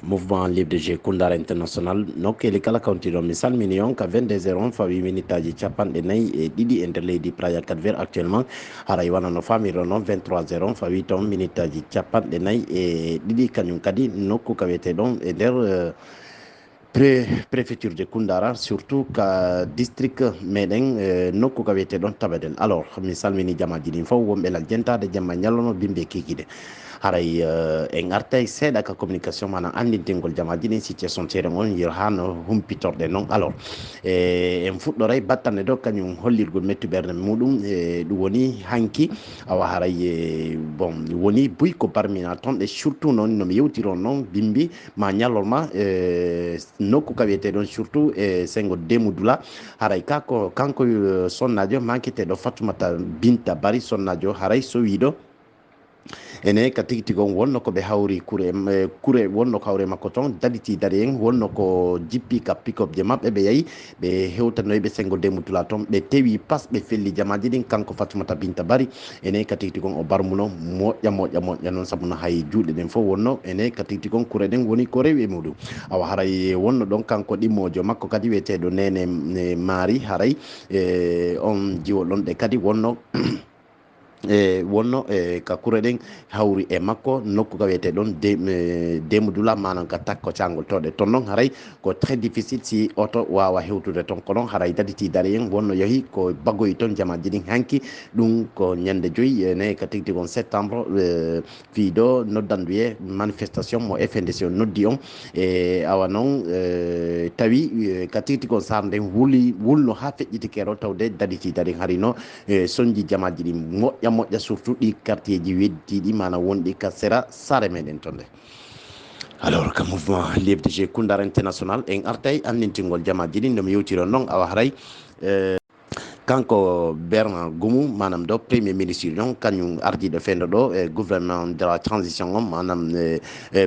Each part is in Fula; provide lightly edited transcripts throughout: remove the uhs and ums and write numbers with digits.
mouvement libre de jeu Koundara international nokkeli kala kawtiɗo mi salmini on ka 22h fawi minitaji capanɗe nayyi e ɗiɗi e nder leydi Praia 4 actuellement haray wana no famiro noon 23h fawi toon minitaji capanɗe nayyi e ɗiɗi kañum kadi nokku ka wiyeteɗon e nder préfecture de Koundara surtout ka district meɗen nokku ka wiyeteɗon Tabadel. Alors mi salmini jamaji ɗin fof wonɓe lal jentade jamma ñallono bimbe kikide haray en artay seeɗa ka communication manam andintingol jamaji ɗin situation ceeren on yer ha no humpitorde noon. Alors en fuɗɗoray battane ɗo kañum hollirgol mettu ɓerde muɗum ɗum woni hanki awa haray bon woni buy ko parmina toon ɗe surtout noon nomi yewtiron noon bimbi ma ñallolma nokku ka wiyeteɗon surtout e sengo Demoudoula haray kanko sonnajo manqueteɗo Fatoumata Binta Bari sonnajo haray so wiɗo ene ka tigi tigi on wonno ko ɓe hawri kure wonno ko hawre makko toon daditi dari en wonno ko jippi ka pick-up je maɓɓe ɓe yahi ɓe hewtanoyɓe sengo Demoudoula toon ɓe tewi pas ɓe felli jamaji ɗin kanko Fatoumata Binta Bari ene ka tigi tigi on o barmuno moƴƴa noon saabu no hay juuɗe ɗen fof wonno ene ka tigi tigi on kure ɗen woni ko rewi e muɗum awa haray wonno ɗon kanko ɗimmojo makko kadi wiyeteɗo Nene Mari haray on jiwo ɗon ɗe kadi wonno wonno ka kure ɗen hawri e makko nokku ka wiyete ɗon Demoudoula manan ka takko cangol toɗe toon noon haray ko très difficile si oto wawa hewtude toon ko noon haray daditi dari en wonno yeehi ko baggoyi toon jamaji ɗin hanki ɗum ko ñande 5 ene ka tigui tigui on septembre fi ɗo noddandu wiye manifestation mo FNDC noddi on e awa noon tawi ka tigui tigui on sar nden wulno ha feƴƴiti kero tawde daditi dari harino soñji jamaji ɗin moƴƴa surtout ɗi quartier ji weddiɗi mana wonɗi ka sera sare meɗen toon nde. Alors ka mouvement libre de jeu Koundara international en artay andintingol jamaji ɗin nomi yewtiro noon awa haray kanko Bernard Goumou manam ɗo premier ministre noon kañum ardiɗo fendo ɗo e gouvernement de la transition on manam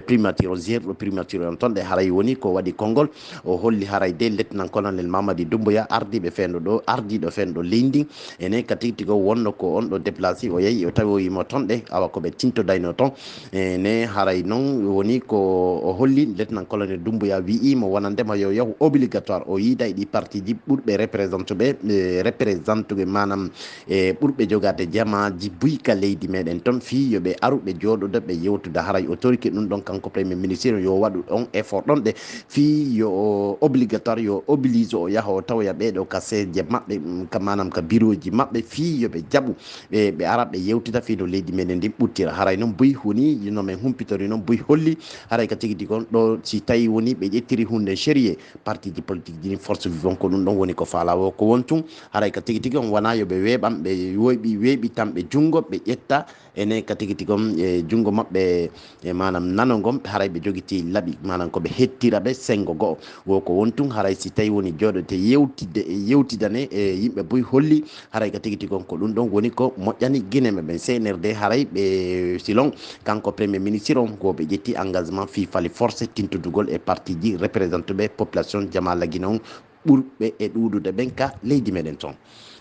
primature o zerɗo primature on toon ɗe haray woni ko waɗi konngol o holli haray de lieutenant colonel Mamadi Doumbouya ardiɓe fendo ɗo ardiɗo fendo leydi ene ka tigui tigui wonno ko on ɗo déplacé o yeehi o tawoyimo toon ɗe awa koɓe tintodayno toon ne haray noon woni ko o holli lieutenant colonel Doumbouya wi'imo wonandema yo yahu obligatoire o yiida e ɗi parti ji ɓurɓe représenté ɓe zantuɓe manam e ɓurɓe jogade jamaji buyka leydi meɗen toon fi yoɓe aruɓe joɗoɗo ɓe yewtude haray autorité ɗum ɗon kanko premier ministre yo waɗu on effort ɗon ɗe fi yo obligatoire yo oblige o yaha o tawoya ɓeɗo ka seeje maɓɓe ka manam ka bureau ji maɓɓe fi yoɓe jaaɓu ɓe ara ɓe yewtita fi no leydi meɗen ndi ɓuttira haray noon buy woni no min humpitori noon buy holli haray ka tigui tigui on ɗo si tawi woni ɓe ƴettiri hunde sérieux parti ji politique ji force vivant ko ɗum ɗon woni ko faalawo ko wontum haray ka tigui tigui on wona yoɓe weeɓam ɓe weeɓi tamɓe junggo ɓe ƴetta ene ka tigui tigui on e junggo mabɓe e manam nanogon haray ɓe joguiti laaɓi manam koɓe hettira ɓe sengo go'o wo ko wontum haray si tawi woni joɗote yewtidane e yimɓe boy holli haray ka tigui tigui on ko ɗum ɗon woni ko moƴƴani guineme ɓen CNRD haray ɓe silon kanko premier ministre on ko ɓe ƴetti engagement fi fali forcé tintudugol e parti ji représenté ɓe population jamala guine on ɓurɓe e ɗuɗude ɓen ka leydi meɗen toon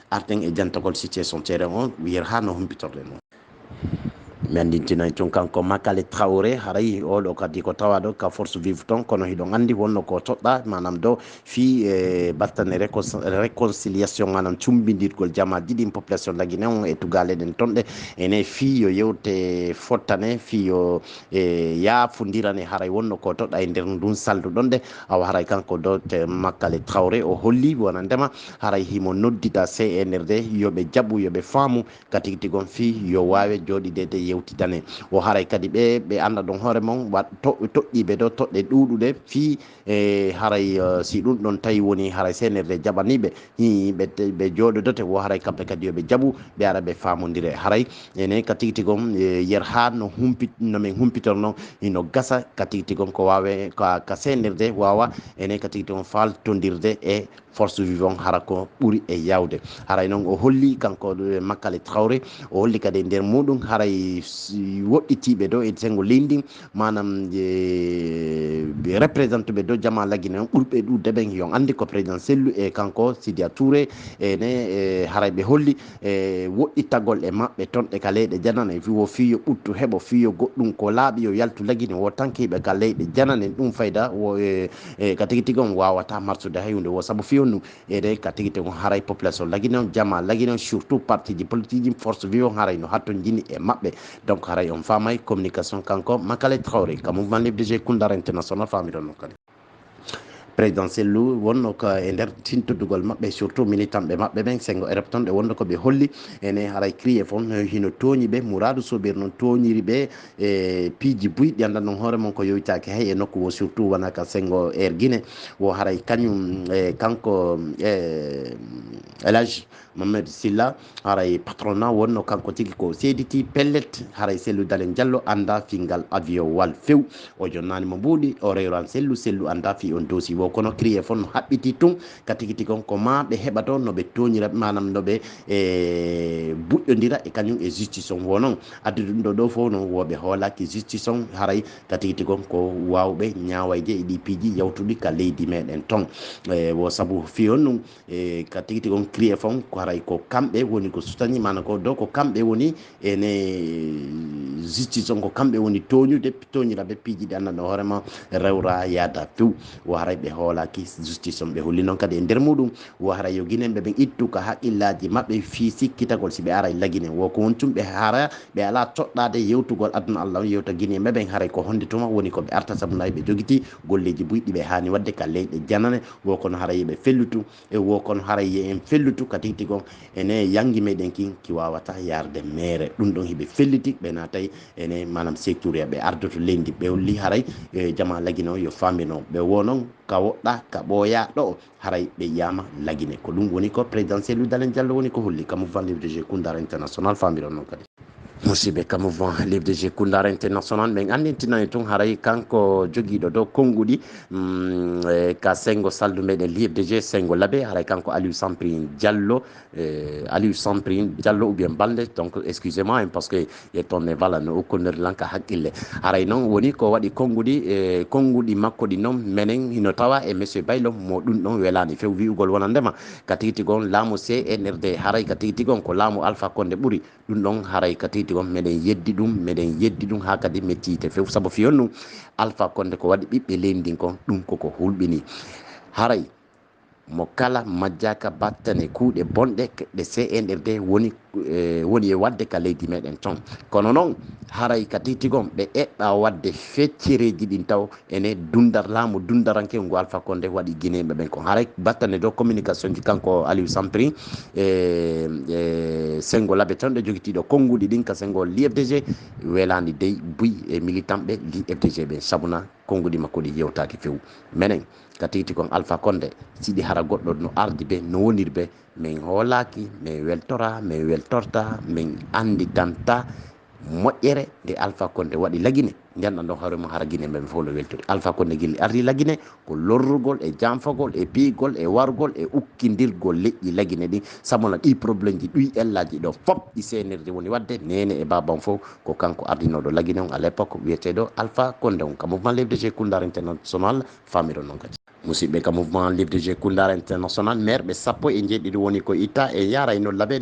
arten e jantagol situation ceeren on wiyer ha no humpitorde noon mi andintinayi tun kanko Makale Traoré haray oɗo kadi ko tawa ɗo ka force vive toon kono hiɗon andi wonno ko toɗɗa manam ɗo fi battane réconciliation manam cumbidirgol jamaji ɗin population laguine on e tugaleɗen toon ɗe ene fi yo yewte fottane fi yo yaafodirane haray wonno ko toɗɗa e nder ndun saldu ɗon ɗe awa haray kanko ɗo te Makale Traoré o holli wonandema haray himo noddita CNRD yoɓe jaaɓu yoɓe faamu ka tigui tigui fi yo wawe joɗidede yewtidane o haray kadi ɓe anda ɗon hoore mon toƴƴiɓe ɗo toɗɗe ɗuɗuɗe fi haray si ɗum ɗon tawi woni haray CNRD jaɓaniɓe ɓe joɗodote wo haray kamɓe kadi yoɓe jaaɓu ɓe ara ɓe famodire haray ene ka tigui tigui on yer ha no min humpitorno ino gasa ka tigui tigui on ko wawe ka CNRD wawa ene ka tigui tigui on faltodirde e force vivant hara ko ɓuuri e yawde haray noon o holli kanko Makale Traoré o holli kadi e nder muɗum haray woɗɗitiɓe ɗo e sengo leydi manam ɓe représente ɓe ɗo jama laguine on ɓurɓe ɗude ɓen yon andi ko président Sellu e kanko Sidia Touré ene haray ɓe holli woɗɗitagol e maɓɓe ton e ka leyɗe janane wo fiyo ɓuttu heɓo fiyo goɗɗum ko laaɓi yo yaltu laguine wo tankiɓe ka leyɗe janane ɗum fayda wo ka tigi tigi on wawata marsude hay hunde wo saabu fiyon nu ede ka tigi tigi on haray population laguine on jama laguine on surtout parti ji politique ji force vive on haray no hatto jini e maɓɓe donc haray on famay communication kanko Makale Traoré ka mouvement libre de jeu Koundara international famiɗon non kadi président Sellu wonno ko e nder tintudugol maɓɓe surtout militant ɓe maɓɓe ɓen sengo erep ton ɗe wonno ko ɓe holli ene haray crié fon hino tooñi ɓe Mouradou Sobir noon tooñiri ɓe e piiji buyɗi andan noon hoore mon ko yowitaki hay e nokku wo surtout wona ka sengo Guinée wo haray kañum kanko Elage Mamadou Silla haray patronat wonno kanko tigi ko seediti pellet haray Sellu Dalen Diallo anda fingal avion wal few o jonnani mo mbuuɗi o rewran Sellu anda fi on dossier wo kono crié fon no haɓɓiti tun ka tigi tigi on ko ma ɓe heɓa to no ɓe toñira manam no ɓe buƴƴodira e kañum e justice on wonon addu ɗum ɗo fof noon woɓe hoolaki justice on haray ka tigi tigi on ko wawɓe ñawayde e ɗi piiji yawtuɗi ka leydi meɗen ton wo saabu fiyon num ka tigi tigi on crié fon ko haray ko kamɓe woni ko sutani mana ko do ko kamɓe woni ene justice on ko kamɓe woni toñiraɓe piiji ɗi andanɗo hoorema rewra yaada few wo haray ɓe hoolaki justice on ɓe holli noon kadi e nder muɗum wo haray yo guineɓe ɓe ittu ka haqqillaji maɓɓe fi sikkitagol si ɓe aray laguine wo ko won tum ɓe hara ɓe ala toɗɗade yewtugol aduna Allah on yewta guineɓe ɓen haray ko honde tuma woni ko ɓe arta saabu nayi ɓe joguiti golleji buyɗi ɓe hani wadde ka leyɗe janane wo kono haray ɓe fellutu e wo kono haray ye en fellutu ka tigi tigi on ene yangi meɗen ki wawata yarde mere ɗum ɗon hiɓe felliti ɓe natay ene manam sectoria ɓe ardoto leydi ɓe holli haray jama laguine o yo famino ɓe wonon ka woɗɗa ka ɓooya ɗo haray ɓe yama laguine ko ɗum woni ko président Sellu Dalen Diallo woni ko holli ka mouvement libre de jeu Koundara international famiron noon kadi musidɓe ka mouvement libre de jeu Koundara international ɓen andintinani tun haray kanko joguiɗo dow konguɗi ka sengo saldu meɗen libre de jeu sengo laaɓe haray kanko Aliou Samprin Diallo ou bien Balde donc excusez moi parce que e tonne wala no okkonori lanka haqqille haray noon woni ko waɗi konguɗi makko ɗi noon menen hino tawa e monsieur Baylo mo ɗum ɗon welani few wi'ugol wonandema ka tigi tigi on laamu CNRD haray ka tigi tigi on ko laamu Alpha Condé ɓuuri ɗum ɗon haray ka tigi tigi on meɗen yeddi ɗum ha kadi mettite few saabu fiyon ɗum Alpha Condé ko waɗi ɓiɓɓe leydi kon ɗum koko hulɓini haray mo kala majjaka battane kuuɗe bonɗe ɗe CNRD woni e wadde ka leydi meɗen ton kono noon haray ka tigi tigi on ɓe eɓɓa wadde feccereji ɗin taw ene laamu dundaranke ngo Alpha Condé waɗi guinéɓe ɓen kon haray battane dow communication ji kanko Aliou Samprin sengo laaɓe ton ɗe joguitiɗo konguɗi ɗin ka sengo l'IFDG welani dey buy e militant ɓe l'IFDG ɓen sabuna konguɗi makko ɗi yewtaki few menen ka tigi tigi on Alpha Condé siɗi hara goɗɗo no ardi ɓe no woniri ɓe min hoolaki min weltorta min anditanta moƴƴere nde Alpha Condé waɗi laguine ndenɗan ɗon hoorema hara guine ɓe fof no weltori Alpha Condé guilli ardi laguine ko lorrugol e janfagol e piigol e wargol e ukkidirgol leƴƴi laguine ɗin sabuna ɗi probléme ji ɗuy ellaji ɗo fop ɗi senirde woni wadde nene e baban fof ko kanko ardinoɗo laguine on à l'époque wiyeteɗo Alpha Condé on ka mouvement libre de jeu Koundara international famiron noon kadi musidɓe ka mouvement libre de jeu Koundara international maire ɓe sappo e jeeɗiɗi woni ko itta e yarayno laaɓe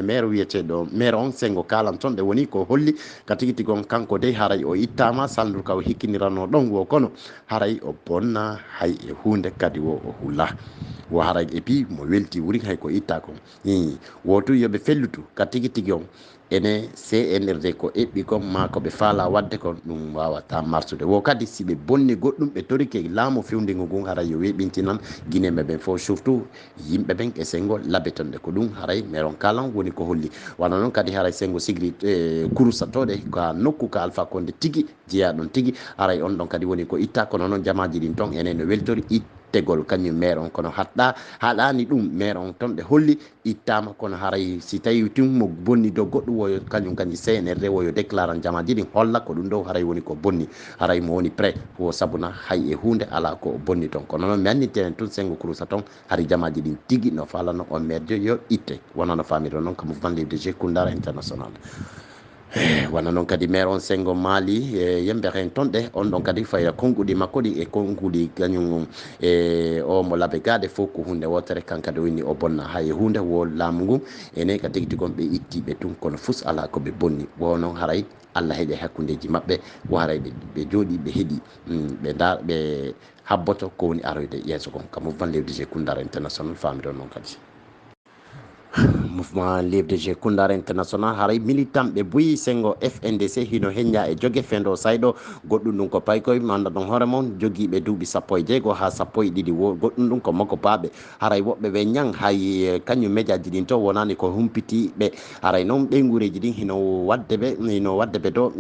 maire wiyeteɗo maire on sengo kalan toon ɗe woni ko holli ka tigi tigi on kanko dey haray o ittama salndur ka o hikkinirano ɗon wo kono haray o bonna hay e hunde kadi o huula wo haray et puis mo welti wuri hay ko itta kon wotu yoɓe fellutu ka tigi tigi on ene CNRD ko eɓɓi kon ma ko ɓe faala wadde kon ɗum wawata marsude wo kadi si ɓe bonni goɗɗum ɓe torike laamu fewdigo ngun haray yo weɓintinan guinéɓe ɓen fof surtout yimɓe ɓen e sengo labetonɗe ko ɗum haray mais on kalan woni ko holli wano noon kadi haray sengo sigri kurusatoɗe ka nokku ka Alpha Condé tigui jeeya ɗon tigui haray on ɗon kadi woni ko itta kono noon jamaji ɗin ton enen no weltori tegol kañum maire on kono haɗani ɗum maire on ton ɓe holli ittama kono haray si tawi tun mo bonni dow goɗɗum woyo kañum CNRD woyo déclarant jamaji ɗin holla ko ɗum ɗo haray woni ko bonni haray mo woni prêt wo sabuna hay e hunde ala ko bonni ton kono noon mi annitenen tun sengo krusa ton haray jamaji ɗin tigui no falano on maire jo yo itte wonano famire noon ko mouvement libre de jeu Koundara international wana noon kadi maire on Sengo Mali yembe hen ton de on ɗon kadi faya konngudi makko ɗi e konngudi kañum o mo labe gade fof ko hunde wotere kankadi woni o bonna hay hunde wo laamu ngu ene ka tigui gon ɓe ittiɓe tun kono fus ala ko ɓe bonni wo noon haray Allah heeƴe hakkudeji mabɓe wo haray ɓe jooɗi ɓe heeɗi ɓe habboto ko woni aroyde yeeso kon ka mouvement lewdi G Koundara international famiɗo noon kadi mouvement livre G Koundara international haray militant ɓe buyi Sengo FNDC hino heñña e jogue fendo sayɗo goɗɗum ɗum ko paykoye manda ɗon hoore mon joguiɓe duuɓi 16 ha 12 goɗɗum ɗum ko makko paaɓe haray woɓɓe ɓe ñang hay kañum médiaji ɗin to wonani ko humpitiɓe haray noon ɓeygureji ɗin hino wadde ɓe do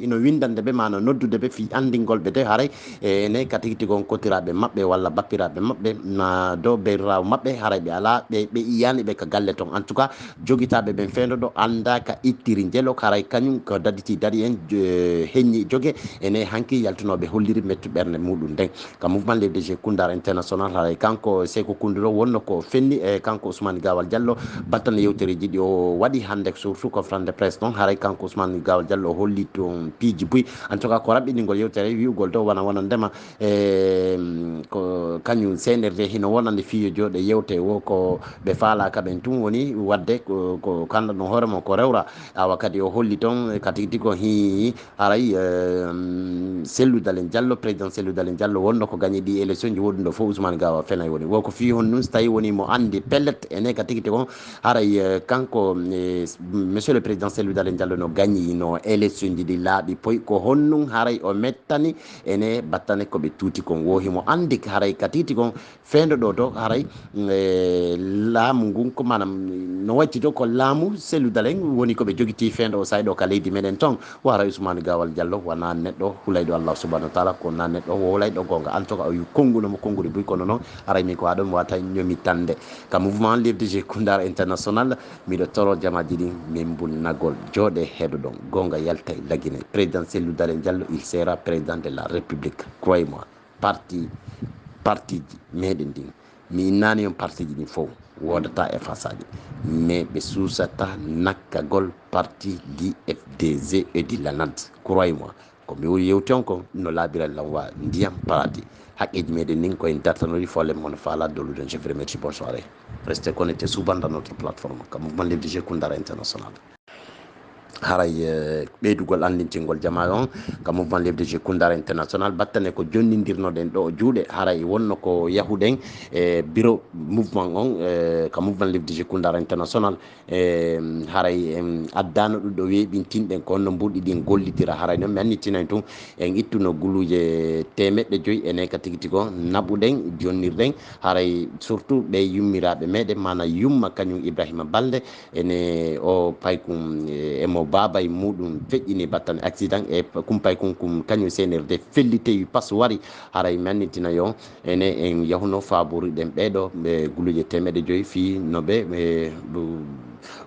ino windande ɓe mana noddude ɓe fi andingol ɓe de haray ene kati gon kotiraɓe mabɓe walla bappiraɓe mabɓe na do berraw mabɓe haray ɓe ala ɓe iyani ɓe ka galle ton en tout cas joguitaɓe ɓen fendo ɗo anda ka ittiri jelo haray kañum ko daditi dari en heññi jogue ene hanki yaltunoɓe holliri mettu ɓerde muɗum nden ka mouvement lewde G Koundara international haray kanko Sékou Koundiro wonno ko fenni e kanko Ousmane Gawal Diallo battane yewtereji ɗi o waɗi hande surtout conférence de presse noon haray kanko Ousmane Gawal Diallo o holli to piiji buy en tout cas ko raɓɓiɗingol yewtere wiwgol to wona ndema ko kañum CNRD hino wonande fiyo jooɗe yewte wo ko ɓe faalaka ɓen tun woni wadde ko kanda ɗum hoore mon ko rewra awa kadi o holli toon kadi ko hi haray Cellou Dalein Diallo président Cellou Dalein Diallo wonno ko gagné ɗi élection ji woɗɗum ɗo fof Ousmane Gawa fenay woni woko fi hon noon so tawi woni mo andi pellet ene ka tigui kon haray kanko monsieur le président Cellou Dalein Diallo no gagné no élection ji ɗi laaɓi poy ko honnum haray o mettani ene battane koɓe tuuti kon wohimo andi haray ka titi kon fendo ɗo to haray laamu ngun ko manam no wacci to ko laamu Cellou Dalein woni koɓe joguiti fendo o sayɗo ka leydi meɗen ton o haray Ousmane Gawal Diallo wona neɗɗo hulayɗo Allah subhanahu wa taala ko na neɗɗo wolayɗo gonga en tout cas o wi kongunomo kongude buy kono noon haray min ko haɗon mi wata ñomitande ka mouvement livre G Koundara international miɗo toro jamaji ɗin min bulnagol jooɗe heeɗo ɗon gonga yalta e laguine président Cellou Dalein Diallo il sera président de la République croyez-moi parti ji meɗen ɗin mi innani on parti ji ɗin fof wodata e façaji mais ɓe suusata nakkagol parti di FDG et di lanad croyez-moi ko mi woni yewti on ko no laabiral lawa ndiyam paradi haqqeji meɗen nin koye dartanori folle mono faala dolude je vous remercie bonne soirée restez connecté souvent dans notre plateforme comme mouvement livre G Koundara international haray ɓeydugol andintingol jama on ka mouvement lewde G Koundara international battane ko jonnidirnoɗen ɗo juuɗe haray wonno ko yahuɗen e bureau mouvement on ka mouvement lewde G Koundara international haray en addano ɗum ɗo weeɓintinɗen ko honno mburɗi ɗin gollidira haray noon mi annittinayi tun en ittuno guluje 500 ene ka tigui tigo naɓuɗen jonnirɗen haray surtout ɓe yummiraɓe meɗen mana yumma kañum Ibrahima Balde ene o paykum emo babay muɗum feƴƴini battane accident e kumpay kum kañum CNRD fellitewi pas wari haray mi annitina yo ene en yahuno fabori ɗen ɓeɗo ɓe guluje 500 fi noɓe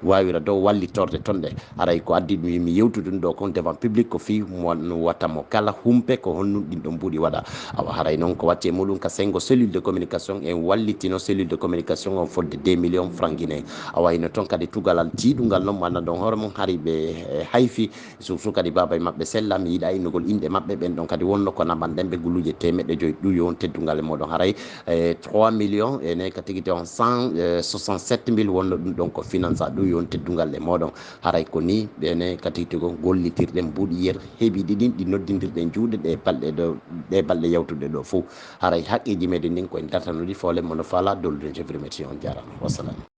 wawira dow wallitorde ton ɗe haray ko addi mi yewtude ɗum ɗo kon devant public ko fi no wattamo kala humpe ko honnum ɗin ɗon mbuɗi waɗa awa haray noon ko watti e muɗum ka Sengo cellule de communication en wallitino cellule de communication on fodde 2 millions francs guinéen awa hino toon kadi tugalal tiiɗugal noon manna ɗon hoore mum haari ɓe hayfi surtout kadi babay mabɓe sella mi yiiɗa innugol inde mabɓe ɓen ɗon kadi wonno ko namanɗen ɓe guluje 500 ɗum yo on teddugal e moɗon haray 3 millions ene ka tigui on 167 000 wonno ɗum ɗon ko finance ɗum yo on teddugal e moɗon haray ko ni ɓene ka tigui tigo gollitirɗen mbuɗi heeɓiɗi ɗin ɗi noddidirɗen juuɗe ɗe balɗe yawtude ɗo fof haray haqqeji meɗen ɗin koye dartanodi fole mono faala dollude je vous remercie on jarama wassalam